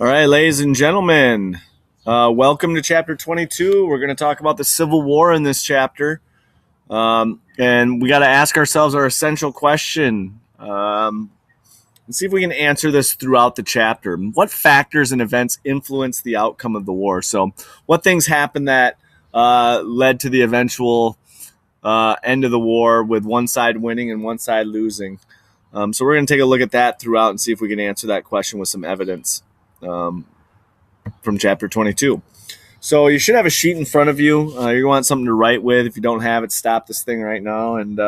All right, ladies and gentlemen, welcome to chapter 22. We're going to talk about the Civil War in this chapter. And we got to ask ourselves our essential question and see if we can answer this throughout the chapter. What factors and events influence the outcome of the war? So, what things happened that led to the eventual end of the war with one side winning and one side losing? So, we're going to take a look at that throughout and see if we can answer that question with some evidence. From chapter 22. So you should have a sheet in front of you. You want something to write with. If you don't have it, stop this thing right now and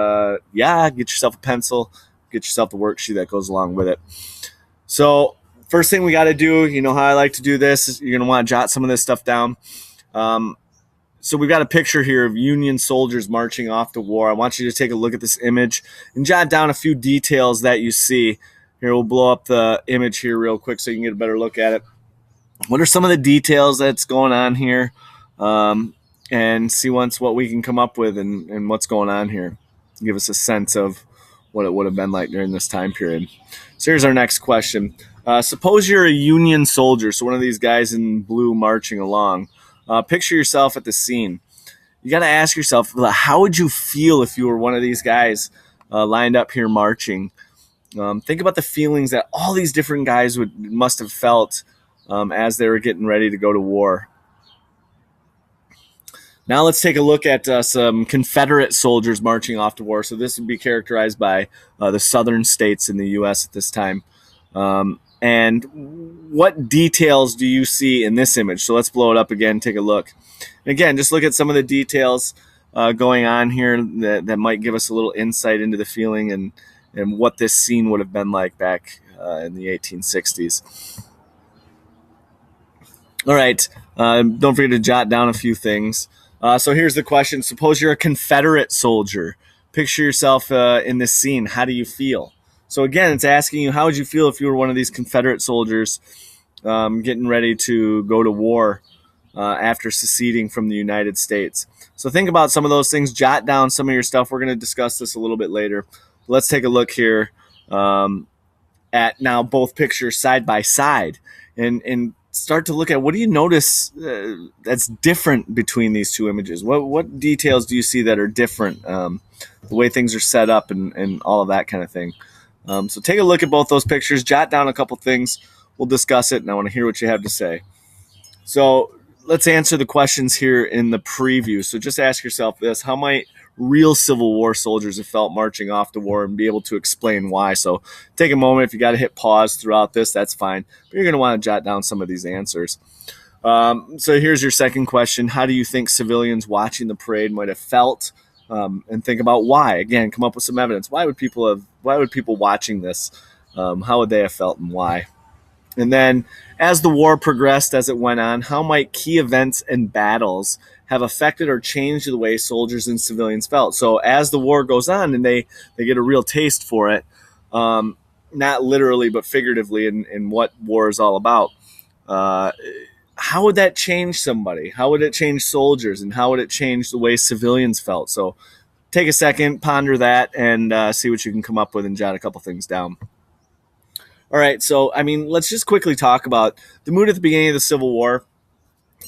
get yourself a pencil, get yourself the worksheet that goes along with it. So first thing we got to do, you know how I like to do this, is you're going to want to jot some of this stuff down. So we've got a picture here of Union soldiers marching off to war. I want you to take a look at this image and jot down a few details that you see. Here, we'll blow up the image here real quick so you can get a better look at it. What are some of the details that's going on here, and see once what we can come up with and what's going on here. Give us a sense of what it would have been like during this time period. So here's our next question. Suppose you're a Union soldier, so one of these guys in blue marching along. Picture yourself at the scene. You got to ask yourself, how would you feel if you were one of these guys lined up here marching? Think about the feelings that all these different guys must have felt as they were getting ready to go to war. Now let's take a look at some Confederate soldiers marching off to war. So this would be characterized by the southern states in the U.S. at this time. And what details do you see in this image? So let's blow it up again, take a look. And again, just look at some of the details going on here that might give us a little insight into the feeling and what this scene would have been like back in the 1860s. All right. Don't forget to jot down a few things. So here's the question. Suppose you're a Confederate soldier. Picture yourself in this scene. How do you feel? So again, it's asking you, how would you feel if you were one of these Confederate soldiers getting ready to go to war after seceding from the United States? So think about some of those things. Jot down some of your stuff. We're going to discuss this a little bit later. Let's take a look here at now both pictures side by side and start to look at what do you notice that's different between these two images. What details do you see that are different, the way things are set up and all of that kind of thing. So take a look at both those pictures, jot down a couple things, we'll discuss it, and I want to hear what you have to say. So let's answer the questions here in the preview. So just ask yourself this: how might real Civil War soldiers have felt marching off to war, and be able to explain why? So take a moment. If you got to hit pause throughout this, that's fine. But you're going to want to jot down some of these answers. So here's your second question. How do you think civilians watching the parade might have felt? And think about why. Again, come up with some evidence. Why would people watching this, how would they have felt and why? And then as the war progressed, as it went on, how might key events and battles have affected or changed the way soldiers and civilians felt? So as the war goes on and they get a real taste for it, not literally but figuratively in what war is all about, how would that change somebody? How would it change soldiers? And how would it change the way civilians felt? So take a second, ponder that, and see what you can come up with and jot a couple things down. All right, so, let's just quickly talk about the mood at the beginning of the Civil War.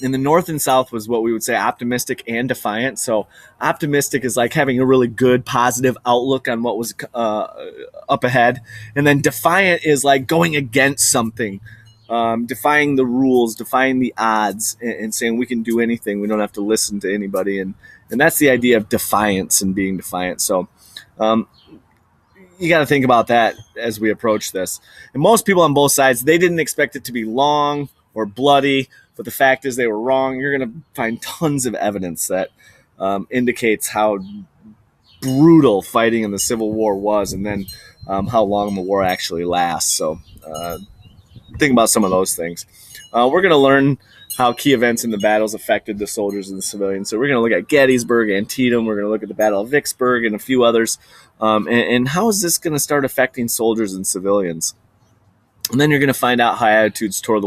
In the North and South was what we would say optimistic and defiant. So optimistic is like having a really good, positive outlook on what was up ahead. And then defiant is like going against something, defying the rules, defying the odds, and saying we can do anything. We don't have to listen to anybody. And that's the idea of defiance and being defiant. So you got to think about that as we approach this. And most people on both sides, they didn't expect it to be long or bloody, but the fact is they were wrong. You're going to find tons of evidence that indicates how brutal fighting in the Civil War was, and then how long the war actually lasts. So think about some of those things. We're going to learn how key events in the battles affected the soldiers and the civilians. So we're going to look at Gettysburg, Antietam. We're going to look at the Battle of Vicksburg and a few others. And how is this going to start affecting soldiers and civilians? And then you're going to find out how attitudes towards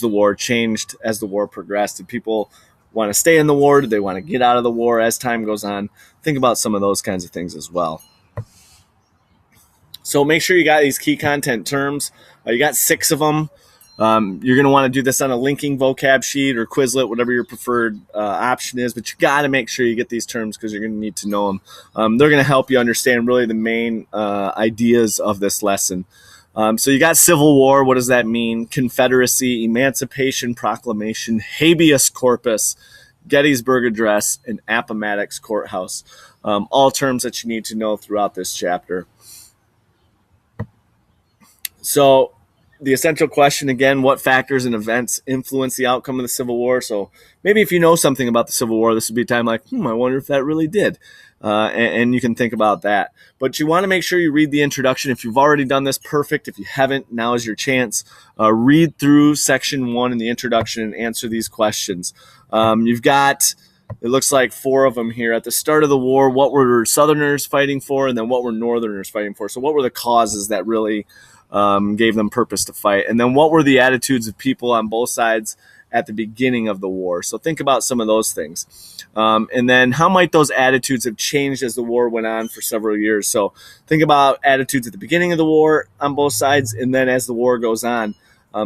the war changed as the war progressed. Did people want to stay in the war? Did they want to get out of the war as time goes on? Think about some of those kinds of things as well. So make sure you got these key content terms. You got 6 of them. You're going to want to do this on a linking vocab sheet or Quizlet, whatever your preferred option is, but you got to make sure you get these terms because you're going to need to know them. They're going to help you understand really the main ideas of this lesson. So you got Civil War. What does that mean? Confederacy, Emancipation Proclamation, Habeas Corpus, Gettysburg Address, and Appomattox Courthouse. All terms that you need to know throughout this chapter. So the essential question again, what factors and events influence the outcome of the Civil War? So maybe if you know something about the Civil War, this would be a time like, I wonder if that really did. And you can think about that. But you want to make sure you read the introduction. If you've already done this, perfect. If you haven't, now is your chance. Read through section 1 in the introduction and answer these questions. You've got, it looks like 4 of them here. At the start of the war, what were Southerners fighting for? And then what were Northerners fighting for? So what were the causes that really gave them purpose to fight? And then what were the attitudes of people on both sides at the beginning of the war? So think about some of those things. And then how might those attitudes have changed as the war went on for several years? So think about attitudes at the beginning of the war on both sides, and then as the war goes on,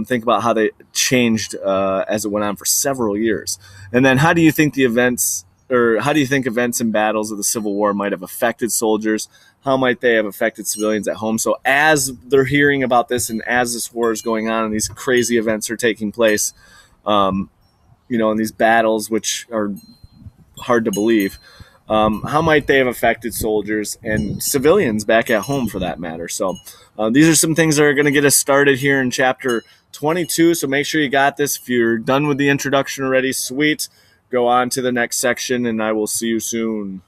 think about how they changed as it went on for several years. And then how do you think events and battles of the Civil War might have affected soldiers? How might they have affected civilians at home? So as they're hearing about this and as this war is going on and these crazy events are taking place, and these battles, which are hard to believe, how might they have affected soldiers and civilians back at home for that matter? So these are some things that are going to get us started here in chapter 22. So make sure you got this. If you're done with the introduction already, sweet. Go on to the next section, and I will see you soon.